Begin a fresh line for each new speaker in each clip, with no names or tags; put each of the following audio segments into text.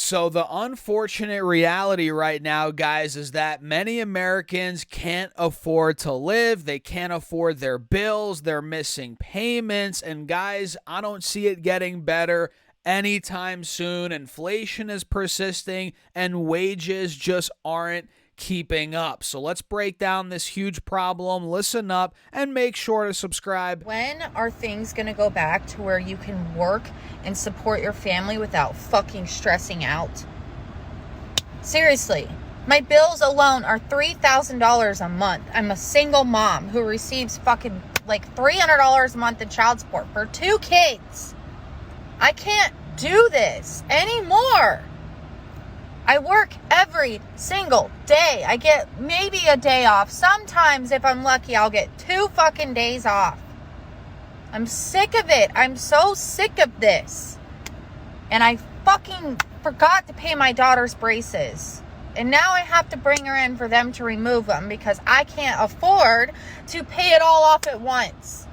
So the unfortunate reality right now, guys, is that many Americans can't afford to live. They can't afford their bills. They're missing payments. And guys, I don't see it getting better anytime soon. Inflation is persisting and wages just aren't keeping up. So let's break down this huge problem. Listen up and make sure to subscribe.
When are things going to go back to where you can work and support your family without fucking stressing out? Seriously, my bills alone are $3,000 a month. I'm a single mom who receives fucking like $300 a month in child support for 2 kids. I can't do this anymore. I work every single day. I get maybe a day off. Sometimes, if I'm lucky, I'll get 2 fucking days off. I'm sick of it. I'm so sick of this. And I fucking forgot to pay my daughter's braces. And now I have to bring her in for them to remove them because I can't afford to pay it all off at once.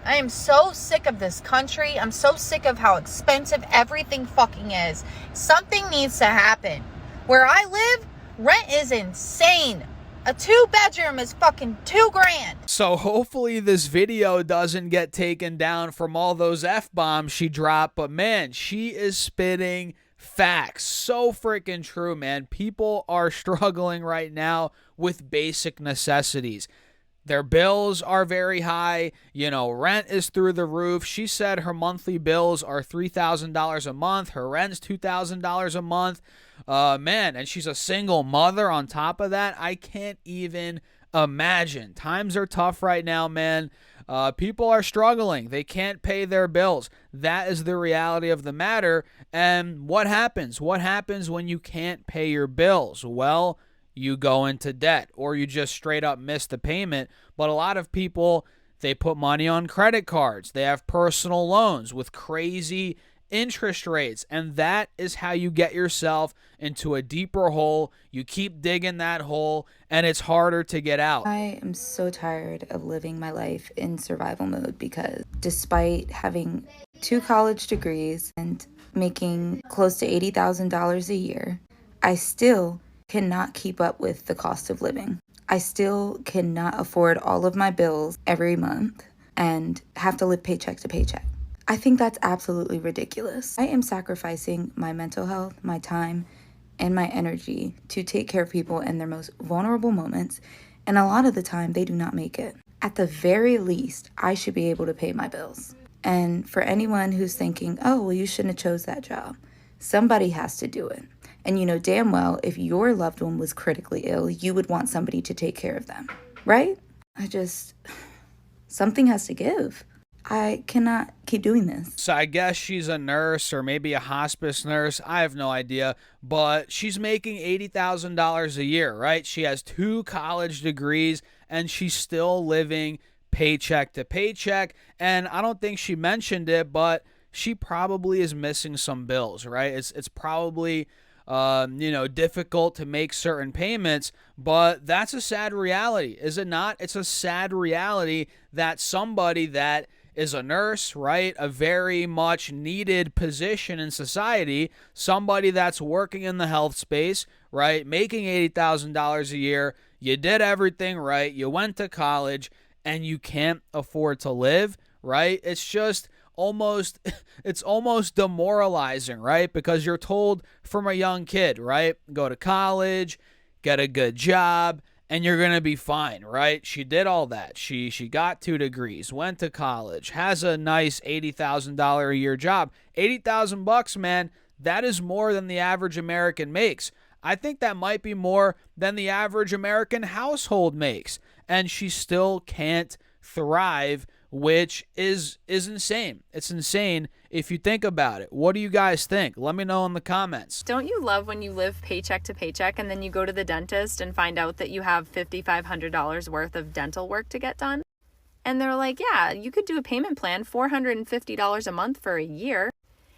I am so sick of this country. I'm so sick of how expensive everything fucking is. Something needs to happen. Where I live, rent is insane. A 2-bedroom is fucking $2,000.
So hopefully this video doesn't get taken down from all those F-bombs she dropped. But man, she is spitting facts. So freaking true, man. People are struggling right now with basic necessities. Their bills are very high. Rent is through the roof. She said her monthly bills are $3,000 a month. Her rent's $2,000 a month. Man, and she's a single mother on top of that. I can't even imagine. Times are tough right now, man. People are struggling. They can't pay their bills. That is the reality of the matter. And what happens? What happens when you can't pay your bills? Well, you go into debt or you just straight up miss the payment. But a lot of people, they put money on credit cards. They have personal loans with crazy interest rates. And that is how you get yourself into a deeper hole. You keep digging that hole and it's harder to get out.
I am so tired of living my life in survival mode because despite having 2 college degrees and making close to $80,000 a year, I still cannot keep up with the cost of living. I still cannot afford all of my bills every month and have to live paycheck to paycheck. I think that's absolutely ridiculous. I am sacrificing my mental health, my time, and my energy to take care of people in their most vulnerable moments, and a lot of the time they do not make it. At the very least, I should be able to pay my bills. And for anyone who's thinking, oh, well, you shouldn't have chose that job, somebody has to do it. And you know damn well, if your loved one was critically ill, you would want somebody to take care of them, right? Something has to give. I cannot keep doing this.
So I guess she's a nurse or maybe a hospice nurse. I have no idea. But she's making $80,000 a year, right? She has 2 college degrees and she's still living paycheck to paycheck. And I don't think she mentioned it, but she probably is missing some bills, right? It's probably difficult to make certain payments, but that's a sad reality, is it not? It's a sad reality that somebody that is a nurse, right? A very much needed position in society, somebody that's working in the health space, right? Making $80,000 a year. You did everything right. You went to college and you can't afford to live, right? It's almost demoralizing, right? Because you're told from a young kid, right? Go to college, get a good job, and you're going to be fine, right? She did all that. She got 2 degrees, went to college, has a nice $80,000 a year job. $80,000, man, that is more than the average American makes. I think that might be more than the average American household makes. And she still can't thrive, which is insane. It's insane if you think about it. What do you guys think? Let me know in the comments.
Don't you love when you live paycheck to paycheck and then you go to the dentist and find out that you have $5,500 worth of dental work to get done? And they're like, yeah, you could do a payment plan, $450 a month for a year,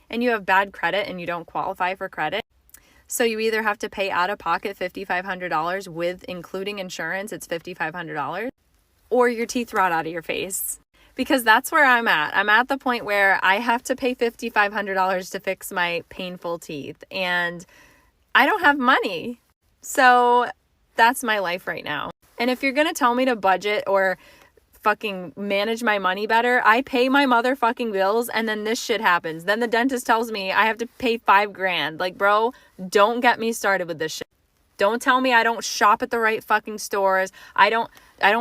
and you have bad credit and you don't qualify for credit. So you either have to pay out of pocket $5,500 with including insurance, it's $5,500, or your teeth rot out of your face. Because that's where I'm at. I'm at the point where I have to pay $5,500 to fix my painful teeth, and I don't have money. So that's my life right now. And if you're going to tell me to budget or fucking manage my money better, I pay my motherfucking bills, and then this shit happens. Then the dentist tells me I have to pay $5,000. Like, bro, don't get me started with this shit. Don't tell me I don't shop at the right fucking stores. I don't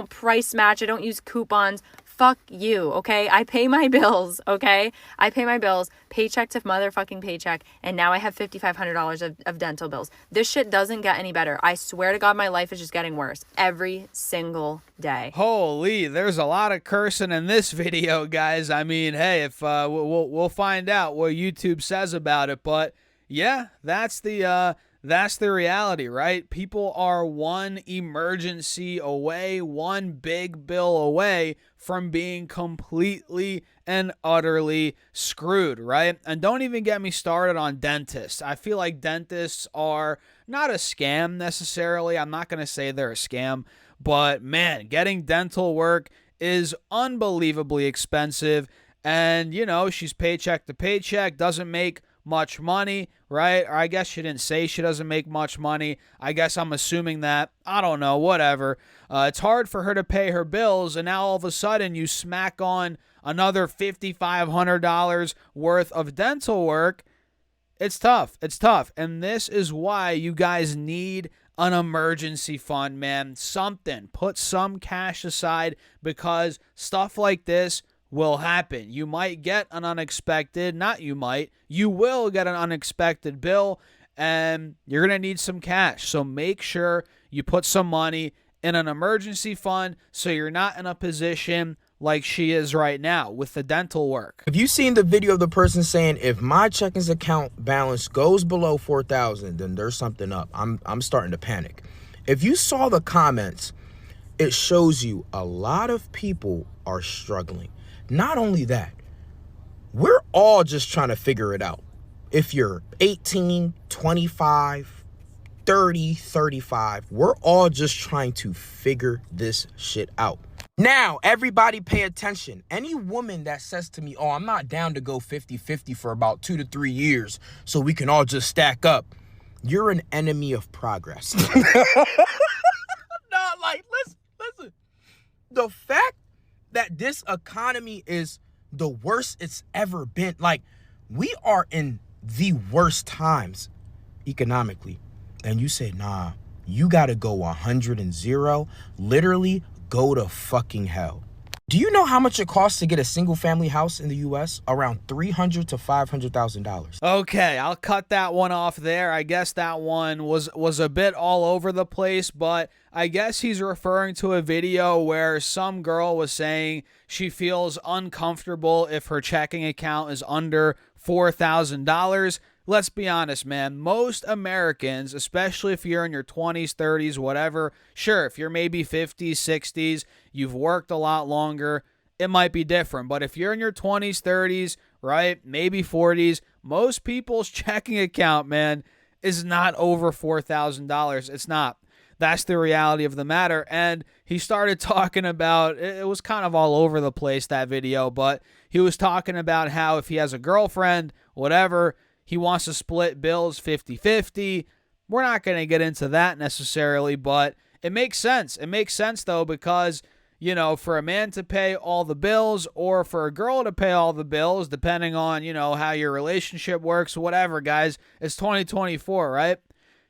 price match. I don't use coupons. Fuck you, okay? I pay my bills, okay? I pay my bills, paycheck to motherfucking paycheck, and now I have $5,500 of dental bills. This shit doesn't get any better. I swear to God, my life is just getting worse every single day.
Holy, there's a lot of cursing in this video, guys. I mean, hey, if we'll find out what YouTube says about it, but yeah, that's the reality, right? People are one emergency away, one big bill away from being completely and utterly screwed, right? And don't even get me started on dentists. I feel like dentists are not a scam necessarily. I'm not going to say they're a scam, but man, getting dental work is unbelievably expensive. And, you know, she's paycheck to paycheck, doesn't make much money, right? Or I guess she didn't say she doesn't make much money. I guess I'm assuming that. I don't know, whatever. It's hard for her to pay her bills, and now all of a sudden you smack on another $5,500 worth of dental work. It's tough. It's tough. And this is why you guys need an emergency fund, man. Something. Put some cash aside, because stuff like this will happen. You might get an unexpected, you will get an unexpected bill, and you're going to need some cash. So make sure you put some money in an emergency fund so you're not in a position like she is right now with the dental work.
Have you seen the video of the person saying, if my checkings account balance goes below 4,000, then there's something up? I'm starting to panic. If you saw the comments, it shows you a lot of people are struggling. Not only that, we're all just trying to figure it out. If you're 18, 25, 30, 35, we're all just trying to figure this shit out. Now, everybody pay attention. Any woman that says to me, oh, I'm not down to go 50-50 for about 2 to 3 years so we can all just stack up, you're an enemy of progress. Not like, listen. The fact that this economy is the worst it's ever been. Like, we are in the worst times economically. And you say, nah, you got to go 100 and 0. Literally go to fucking hell. Do you know how much it costs to get a single family house in the U.S.? Around $300,000 to $500,000.
Okay, I'll cut that one off there. I guess that one was a bit all over the place, but I guess he's referring to a video where some girl was saying she feels uncomfortable if her checking account is under $4,000. Let's be honest, man. Most Americans, especially if you're in your 20s, 30s, whatever, sure, if you're maybe 50s, 60s, you've worked a lot longer, it might be different. But if you're in your 20s, 30s, right, maybe 40s, most people's checking account, man, is not over $4,000. It's not. That's the reality of the matter. And he started talking about, it was kind of all over the place, that video, but he was talking about how if he has a girlfriend, whatever, he wants to split bills 50-50. We're not going to get into that necessarily, but it makes sense. It makes sense, though, because, you know, for a man to pay all the bills or for a girl to pay all the bills, depending on, you know, how your relationship works, whatever, guys, it's 2024, right?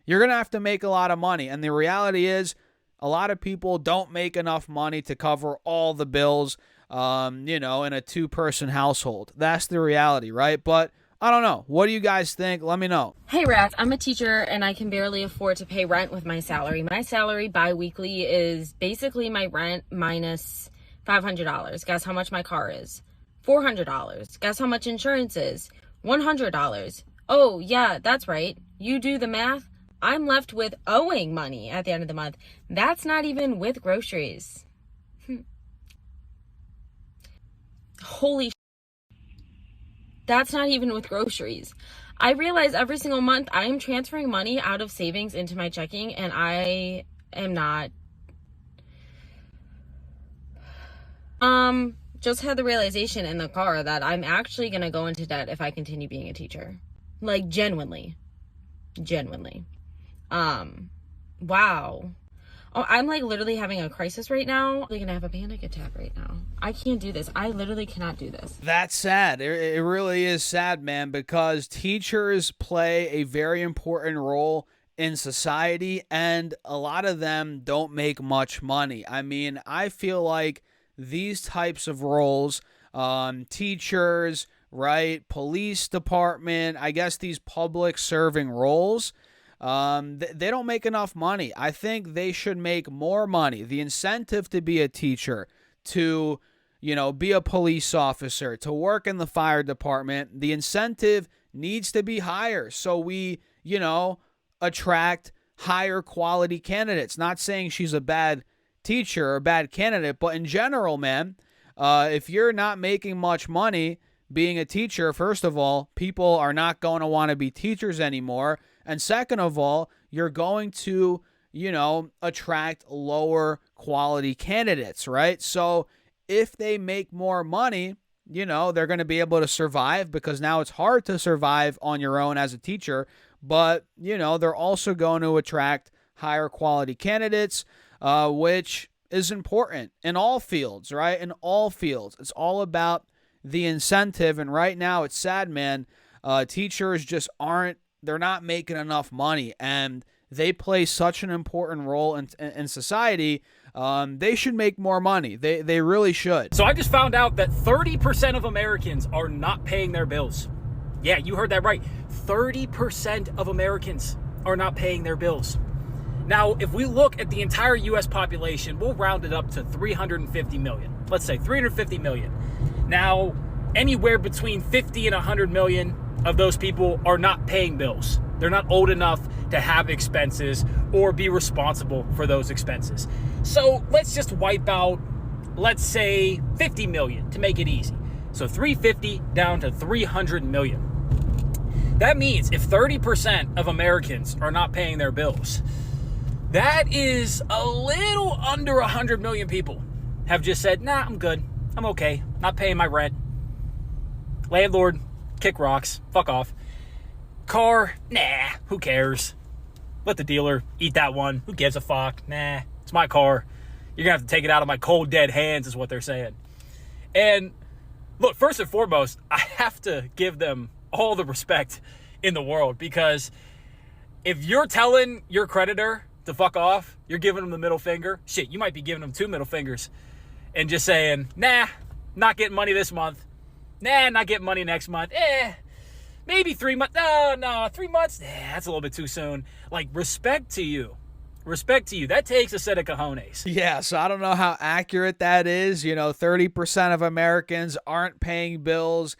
You're going to have to make a lot of money. And the reality is a lot of people don't make enough money to cover all the bills, you know, in a two-person household. That's the reality, right? But I don't know. What do you guys think? Let me know.
Hey, Rats. I'm a teacher and I can barely afford to pay rent with my salary. My salary bi-weekly is basically my rent minus $500. Guess how much my car is? $400. Guess how much insurance is? $100. Oh, yeah, that's right. You do the math. I'm left with owing money at the end of the month. That's not even with groceries. Holy shit. That's not even with groceries. I realize every single month I am transferring money out of savings into my checking, and I am not. just had the realization in the car that I'm actually going to go into debt if I continue being a teacher. Like, genuinely. Wow. Oh, I'm like literally having a crisis right now. I'm gonna have a panic attack right now. I can't do this. I literally cannot do this.
That's sad. It really is sad, man, because teachers play a very important role in society, and a lot of them don't make much money. I mean, I feel like these types of roles, teachers, right, police department, I guess these public serving roles, they don't make enough money. I think they should make more money. The incentive to be a teacher, to, be a police officer, to work in the fire department, the incentive needs to be higher so we, attract higher quality candidates. Not saying she's a bad teacher or a bad candidate, but in general, man, if you're not making much money being a teacher, first of all, people are not going to want to be teachers anymore. And second of all, you're going to, attract lower quality candidates, right? So if they make more money, they're going to be able to survive, because now it's hard to survive on your own as a teacher. But, they're also going to attract higher quality candidates, which is important in all fields, right? In all fields. It's all about the incentive. And right now it's sad, man. Teachers just they're not making enough money, and they play such an important role in society. They should make more money. They really should.
So I just found out that 30% of Americans are not paying their bills. Yeah, you heard that right. 30% of Americans are not paying their bills. Now, if we look at the entire U.S. population, we'll round it up to 350 million. Let's say 350 million. Now, anywhere between 50 and 100 million of those people are not paying bills. They're not old enough to have expenses or be responsible for those expenses. So let's just wipe out, let's say 50 million to make it easy. So 350 down to 300 million. That means if 30% of Americans are not paying their bills, that is a little under 100 million people have just said, nah, I'm good. I'm okay. Not paying my rent. Landlord, kick rocks. Fuck off. Car, nah, who cares? Let the dealer eat that one. Who gives a fuck? Nah, it's my car. You're going to have to take it out of my cold, dead hands is what they're saying. And look, first and foremost, I have to give them all the respect in the world, because if you're telling your creditor to fuck off, you're giving them the middle finger. Shit, you might be giving them 2 middle fingers and just saying, nah, not getting money this month. Nah, not getting money next month. Maybe 3 months. No, 3 months. That's a little bit too soon. Like, respect to you. Respect to you. That takes a set of cojones.
Yeah, so I don't know how accurate that is. 30% of Americans aren't paying bills.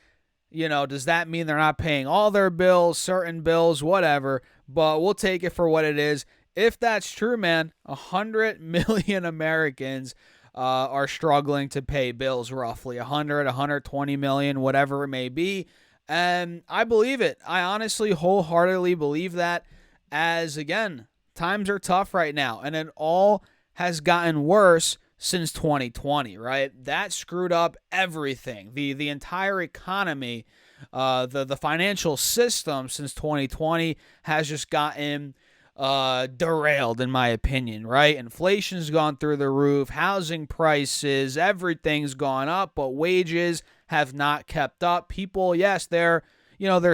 Does that mean they're not paying all their bills, certain bills, whatever? But we'll take it for what it is. If that's true, man, 100 million Americans are struggling to pay bills, roughly 100, 120 million, whatever it may be. And I believe it. I honestly, wholeheartedly believe that, as, again, times are tough right now, and it all has gotten worse since 2020, right? That screwed up everything. The entire economy, the financial system since 2020 has just gotten derailed, in my opinion, right? Inflation's gone through the roof, housing prices, everything's gone up, but wages have not kept up. People, yes, their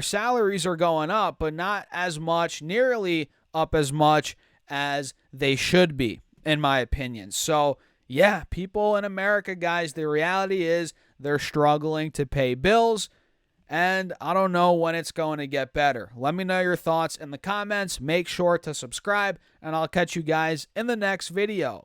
salaries are going up, but not as much, nearly up as much as they should be, in my opinion. So, yeah, people in America, guys, the reality is they're struggling to pay bills, and I don't know when it's going to get better. Let me know your thoughts in the comments. Make sure to subscribe, and I'll catch you guys in the next video.